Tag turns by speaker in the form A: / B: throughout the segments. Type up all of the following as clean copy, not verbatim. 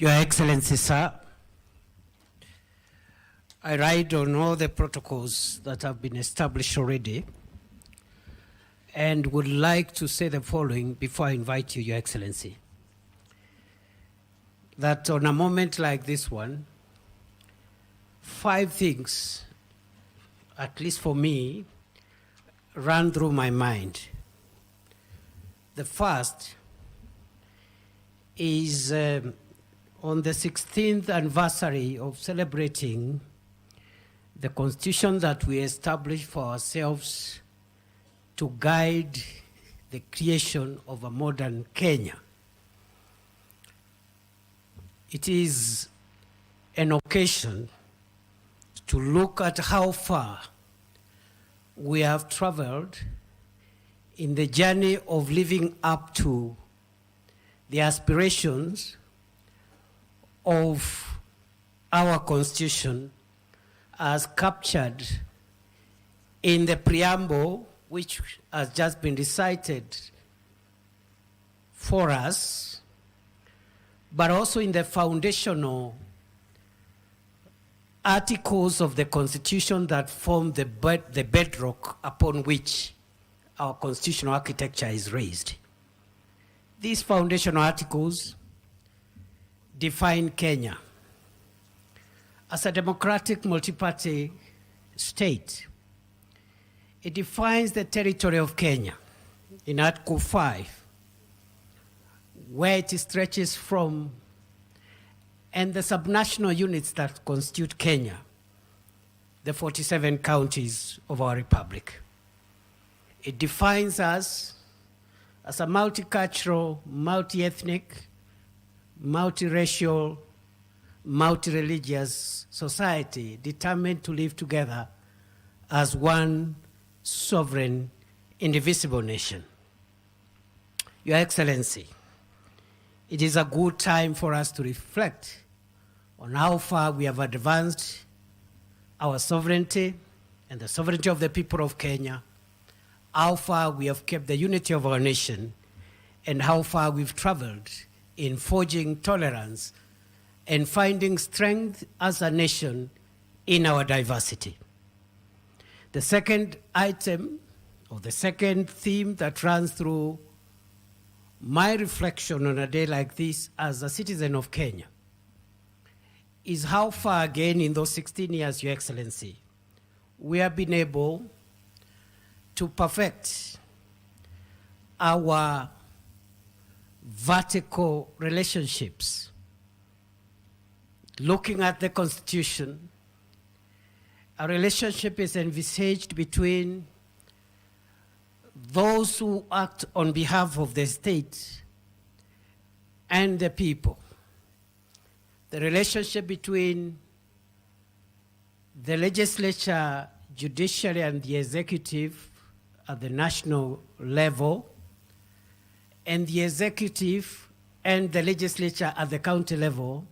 A: Your Excellency, sir, I ride on all the protocols that have been established already and would like to say the following before I invite you, Your Excellency. That on a moment like this one, 5 things, at least for me, ran through my mind. The first is on the 16th anniversary of celebrating the constitution that we established for ourselves to guide the creation of a modern Kenya. It is an occasion to look at how far we have traveled in the journey of living up to the aspirations of our Constitution as captured in the preamble, which has just been recited for us, but also in the foundational articles of the Constitution that form the bedrock upon which our constitutional architecture is raised. These foundational articles define Kenya as a democratic multi-party state. It defines the territory of Kenya in Article 5, where it stretches from, and the subnational units that constitute Kenya, the 47 counties of our republic. It defines us as a multicultural, multi-ethnic, multiracial, multi-religious society determined to live together as one sovereign, indivisible nation. Your Excellency, it is a good time for us to reflect on how far we have advanced our sovereignty and the sovereignty of the people of Kenya, how far we have kept the unity of our nation, and how far we've traveled in forging tolerance and finding strength as a nation in our diversity. The second item, or the second theme that runs through my reflection on a day like this as a citizen of Kenya is how far, again, in those 16 years, Your Excellency, we have been able to perfect our vertical relationships. Looking at the Constitution, a relationship is envisaged between those who act on behalf of the state and the people. The relationship between the legislature, judiciary, and the executive at the national level, and the executive and the legislature at the county level,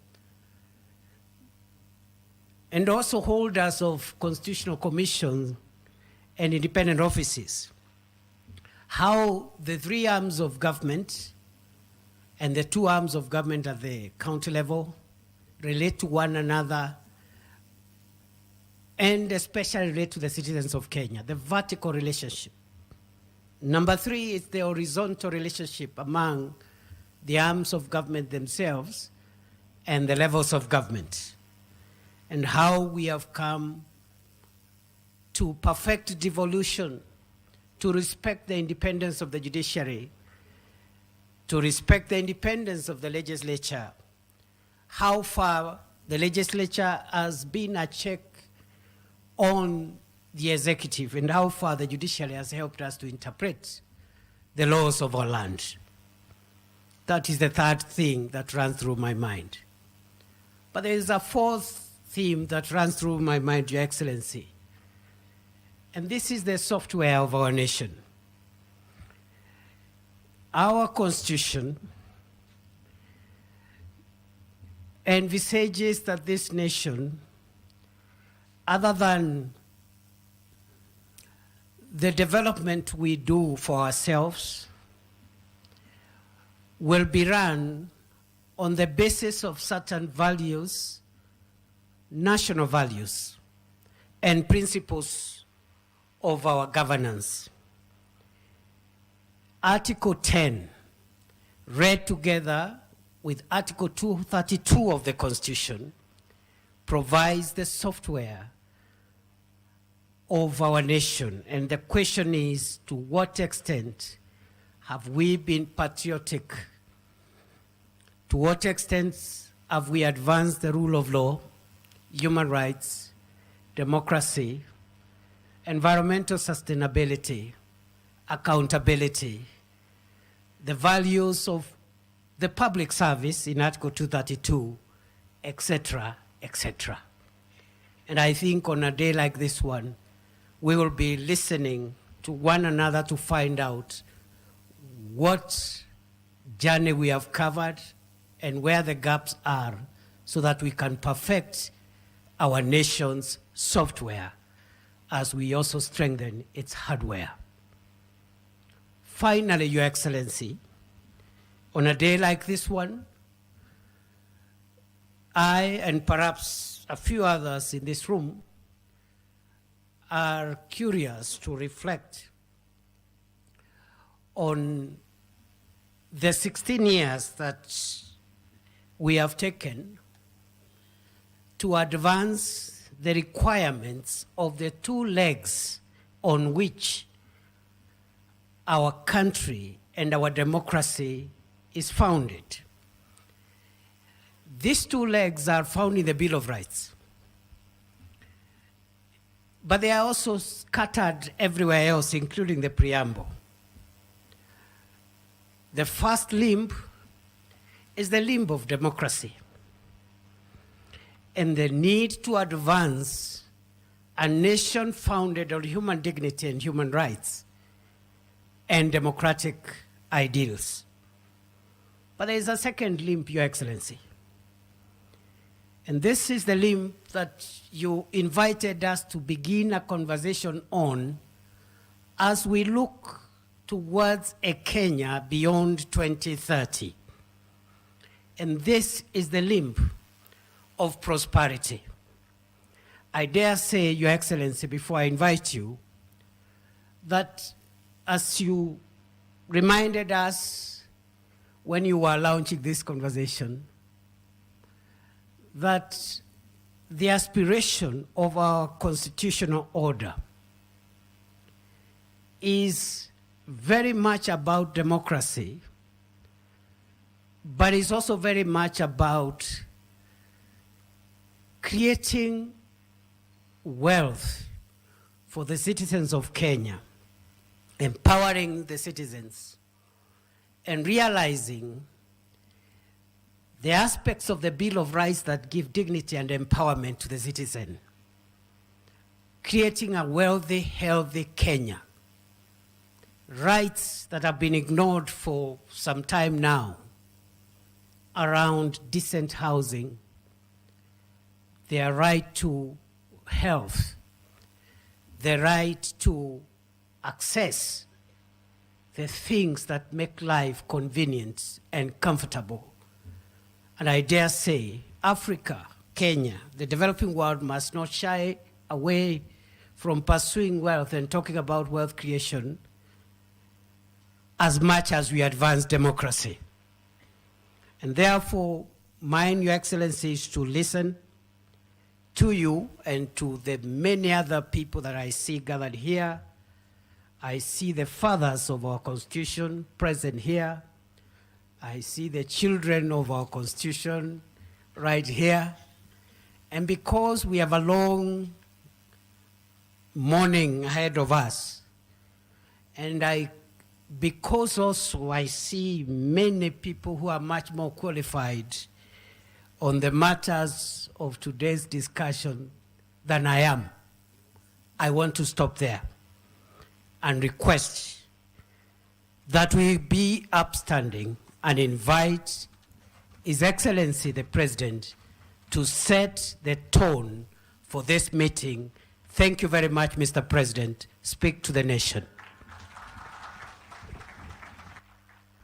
A: and also holders of constitutional commissions and independent offices. How the 3 arms of government and the 2 arms of government at the county level relate to one another, and especially relate to the citizens of Kenya, the vertical relationship. Number 3 is the horizontal relationship among the arms of government themselves and the levels of government, and how we have come to perfect devolution, to respect the independence of the judiciary, to respect the independence of the legislature, how far the legislature has been a check on the executive, and how far the judiciary has helped us to interpret the laws of our land. That is the third thing that runs through my mind. But there is a fourth theme that runs through my mind, Your Excellency, and this is the software of our nation. Our Constitution envisages that this nation, other than the development we do for ourselves, will be run on the basis of certain values, national values, and principles of our governance. Article 10, read together with Article 232 of the Constitution, provides the software of our nation. And the question is, to what extent have we been patriotic? To what extent have we advanced the rule of law, human rights, democracy, environmental sustainability, accountability, the values of the public service in Article 232, etc., etc. And I think on a day like this one, we will be listening to one another to find out what journey we have covered and where the gaps are, so that we can perfect our nation's software as we also strengthen its hardware. Finally, Your Excellency, on a day like this one, I and perhaps a few others in this room are curious to reflect on the 16 years that we have taken to advance the requirements of the two legs on which our country and our democracy is founded. These two legs are found in the Bill of Rights, but they are also scattered everywhere else, including the preamble. The first limb is the limb of democracy and the need to advance a nation founded on human dignity and human rights and democratic ideals. But there is a second limb, Your Excellency. And this is the limb that you invited us to begin a conversation on as we look towards a Kenya beyond 2030. And this is the limb of prosperity. I dare say, Your Excellency, before I invite you, that as you reminded us when you were launching this conversation, that the aspiration of our constitutional order is very much about democracy, but it's also very much about creating wealth for the citizens of Kenya, empowering the citizens, and realizing the aspects of the Bill of Rights that give dignity and empowerment to the citizen, creating a wealthy, healthy Kenya. Rights that have been ignored for some time now around decent housing, their right to health, the right to access the things that make life convenient and comfortable. And I dare say, Africa, Kenya, the developing world must not shy away from pursuing wealth and talking about wealth creation as much as we advance democracy. And therefore, mine, Your Excellency, is to listen to you and to the many other people that I see gathered here. I see the fathers of our Constitution present here. I see the children of our Constitution right here. And because we have a long morning ahead of us, and because also I see many people who are much more qualified on the matters of today's discussion than I am, I want to stop there and request that we be upstanding and invite His Excellency the President to set the tone for this meeting. Thank you very much, Mr. President. Speak to the nation.